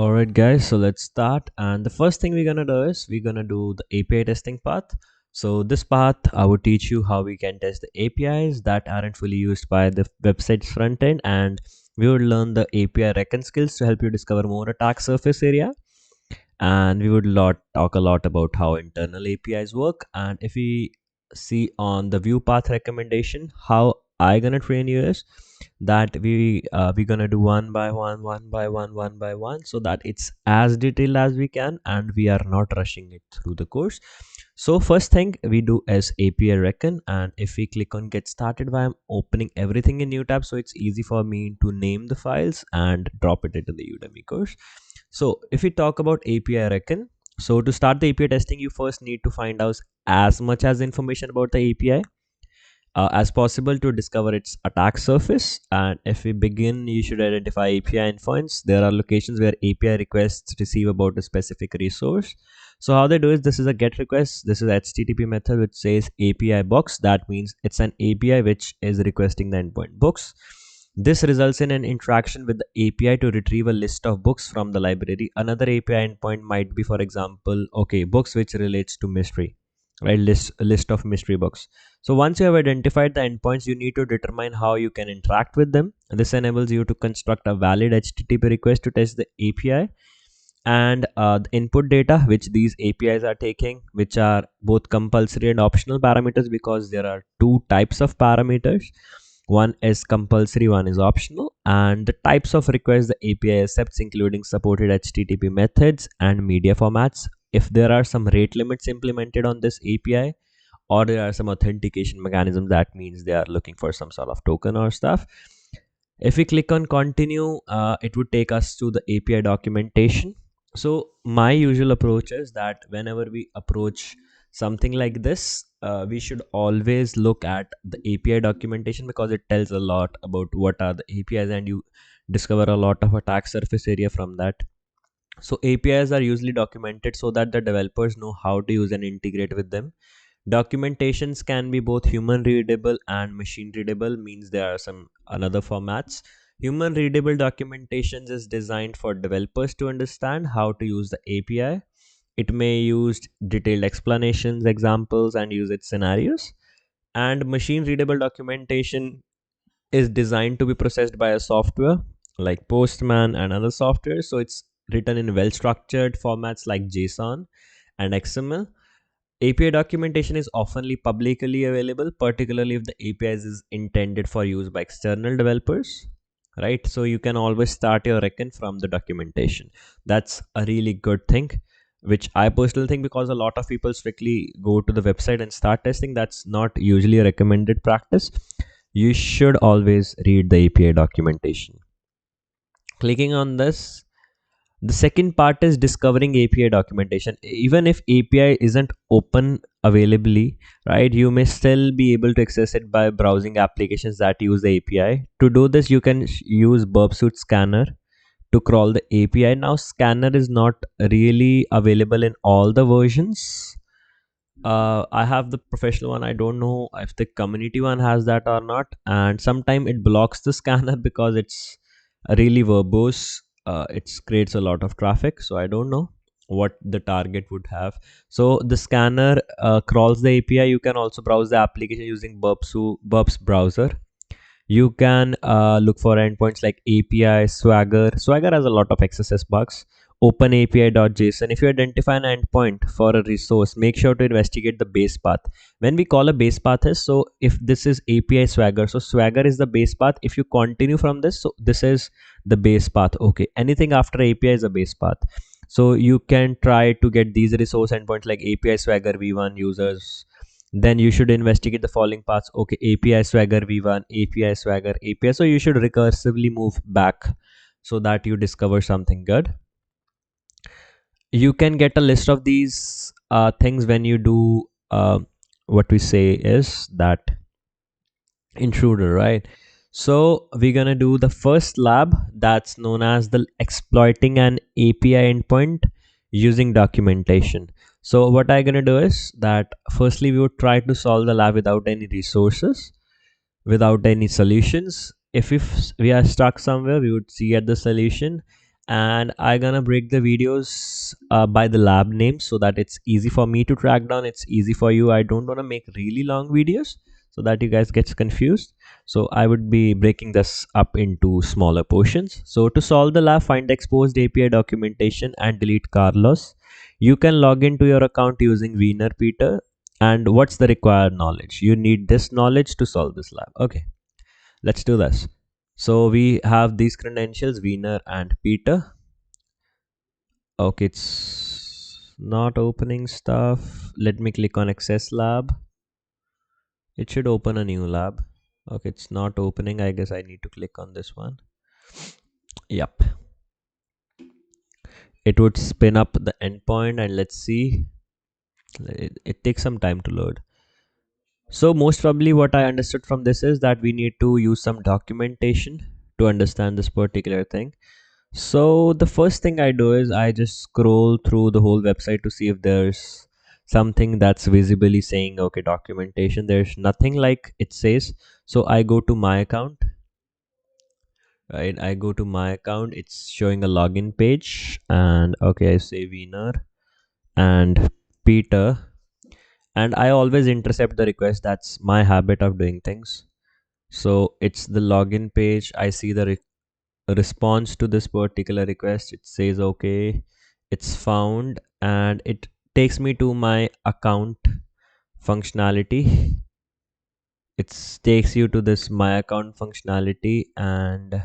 Alright guys, so let's start, and the first thing we're gonna do is we're gonna do the API testing path. So this path I would teach you how we can test the APIs that aren't fully used by the website's front end, and we would learn the API reckon skills to help you discover more attack surface area. And we would talk a lot about how internal APIs work. And if we see on the view path recommendation, how I gonna train you is that we gonna do one by one, so that it's as detailed as we can and we are not rushing it through the course. So first thing we do is API reckon, and if we click on get started, I'm opening everything in new tab, so it's easy for me to name the files and drop it into the Udemy course. So if we talk about API reckon, so to start the API testing, you first need to find out as much as information about the API as possible to discover its attack surface. And if we begin, you should identify API endpoints. There are locations where API requests receive about a specific resource. So how they do is, this is a get request. This is HTTP method which says API box. That means it's an API which is requesting the endpoint books. This results in an interaction with the API to retrieve a list of books from the library. Another API endpoint might be, for example, okay, books which relates to mystery, right? List of mystery books. So once you have identified the endpoints, you need to determine how you can interact with them. This enables you to construct a valid HTTP request to test the API and the input data which these APIs are taking, which are both compulsory and optional parameters, because there are two types of parameters. One is compulsory, one is optional. And the types of requests the API accepts, including supported HTTP methods and media formats. If there are some rate limits implemented on this API, or there are some authentication mechanisms, that means they are looking for some sort of token or stuff. If we click on continue, it would take us to the API documentation. So my usual approach is that whenever we approach something like this, we should always look at the API documentation, because it tells a lot about what are the APIs, and you discover a lot of attack surface area from that. So APIs are usually documented so that the developers know how to use and integrate with them. Documentations can be both human readable and machine readable, means there are some another formats. Human readable documentations is designed for developers to understand how to use the API. It may use detailed explanations, examples, and usage scenarios. And machine readable documentation is designed to be processed by a software like Postman and other software. So it's written in well structured formats like JSON and XML. API documentation is often publicly available, particularly if the APIs is intended for use by external developers, right? So you can always start your reckon from the documentation. That's a really good thing, which I personally think, because a lot of people strictly go to the website and start testing. That's not usually a recommended practice. You should always read the API documentation. Clicking on this, the second part is discovering API documentation. Even if API isn't open availably, right, you may still be able to access it by browsing applications that use the API. To do this, you can use Burp Suite Scanner to crawl the API. Now, Scanner is not really available in all the versions. I have the professional one. I don't know if the community one has that or not, and sometimes it blocks the scanner because it's really verbose. It creates a lot of traffic, so I don't know what the target would have. So the scanner crawls the API. You can also browse the application using Burp's browser. You can look for endpoints like API, Swagger has a lot of XSS bugs. OpenAPI.json. If you identify an endpoint for a resource, make sure to investigate the base path. When we call a base path is, so if this is API Swagger, so Swagger is the base path. If you continue from this, so this is the base path. Okay, anything after API is a base path. So you can try to get these resource endpoints like API Swagger v1 users. Then you should investigate the following paths. Okay, API Swagger v1, API Swagger API. So you should recursively move back so that you discover something good. You can get a list of these things when you do what we say is that intruder, right? So we're gonna do the first lab, that's known as the exploiting an API endpoint using documentation. So what I'm gonna do is that firstly we would try to solve the lab without any resources, without any solutions. If we are stuck somewhere, we would see at the solution, and I gonna break the videos by the lab name so that it's easy for me to track down, it's easy for you. I don't want to make really long videos so that you guys gets confused, so I would be breaking this up into smaller portions. So to solve the lab, find the exposed API documentation and delete Carlos. You can log into your account using Wiener Peter. And what's the required knowledge? You need this knowledge to solve this lab. Okay, let's do this. So we have these credentials, Wiener and Peter. Okay, it's not opening stuff. Let me click on access lab. It should open a new lab. Okay, it's not opening. I guess I need to click on this one. Yep. It would spin up the endpoint and let's see. It takes some time to load. So most probably what I understood from this is that we need to use some documentation to understand this particular thing. So the first thing I do is I just scroll through the whole website to see if there's something that's visibly saying okay, documentation. There's nothing like it says. So I go to my account, right? I go to my account. It's showing a login page, and okay, I say Wiener and Peter, and I always intercept the request. That's my habit of doing things. So it's the login page. I see the response to this particular request. It says okay, it's found, and it takes me to my account functionality. It takes you to this my account functionality, and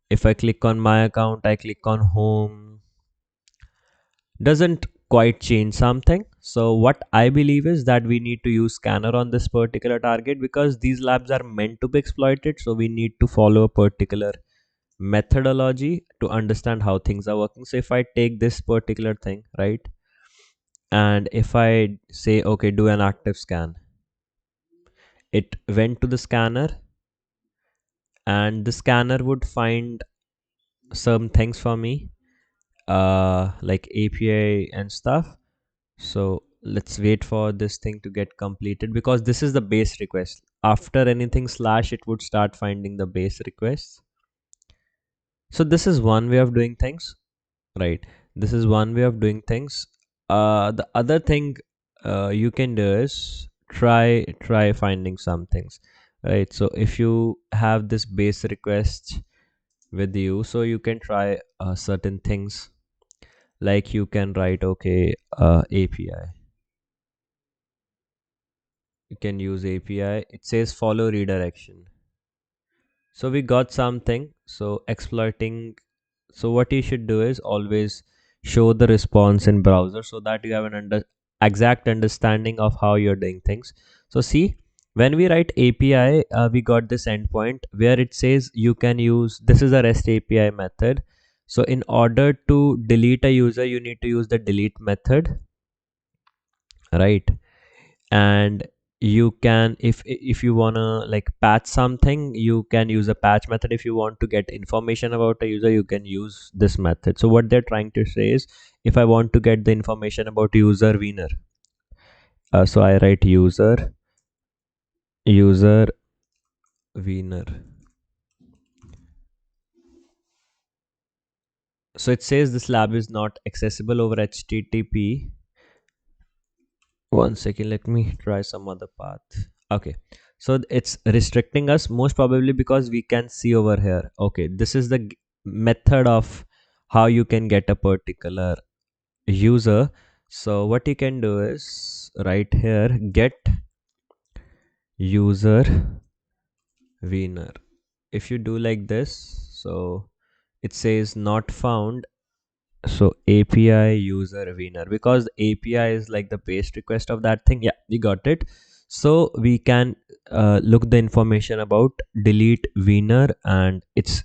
if I click on my account, I click on home, doesn't quite change something. So what I believe is that we need to use scanner on this particular target because these labs are meant to be exploited. So we need to follow a particular methodology to understand how things are working. So if I take this particular thing, right, and if I say okay, do an active scan, it went to the scanner, and the scanner would find some things for me, like API and stuff. So let's wait for this thing to get completed because this is the base request. After anything slash, it would start finding the base requests. So this is one way of doing things, right? This is one way of doing things. The other thing you can do is try finding some things, right? So if you have this base request with you, so you can try certain things, like you can write okay, API. You can use API. It says follow redirection. So we got something. So exploiting. So what you should do is always show the response in browser so that you have an exact understanding of how you're doing things. So see, when we write API, we got this endpoint where it says you can use, this is a REST API method. So in order to delete a user, you need to use the delete method, right? And you can, if you wanna like patch something, you can use a patch method. If you want to get information about a user, you can use this method. So what they're trying to say is, if I want to get the information about user Wiener, so I write user Wiener. So it says this lab is not accessible over HTTP. One second, let me try some other path. Okay, so it's restricting us most probably because we can see over here. Okay, this is the method of how you can get a particular user. So what you can do is right here, get user Wiener. If you do like this, so it says not found. So API user Wiener, because API is like the base request of that thing. Yeah, we got it. So we can look the information about delete Wiener, and it's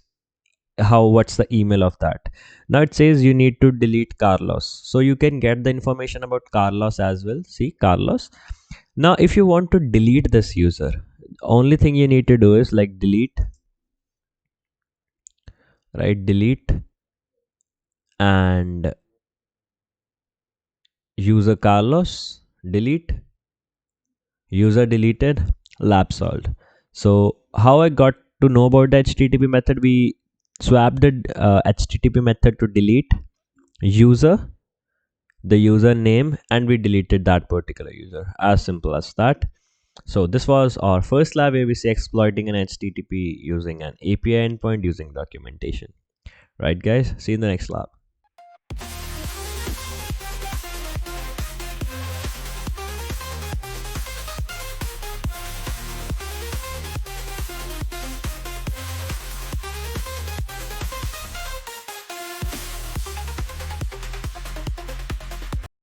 how, what's the email of that. Now it says you need to delete Carlos, so you can get the information about Carlos as well. See, Carlos. Now if you want to delete this user, only thing you need to do is like delete, right? Delete and user Carlos, delete, user deleted, lab solved. So how I got to know about the HTTP method, we swap the HTTP method to delete user, the username, and we deleted that particular user. As simple as that. So this was our first lab where we see exploiting an HTTP using an API endpoint using documentation. Right, guys? See you in the next lab.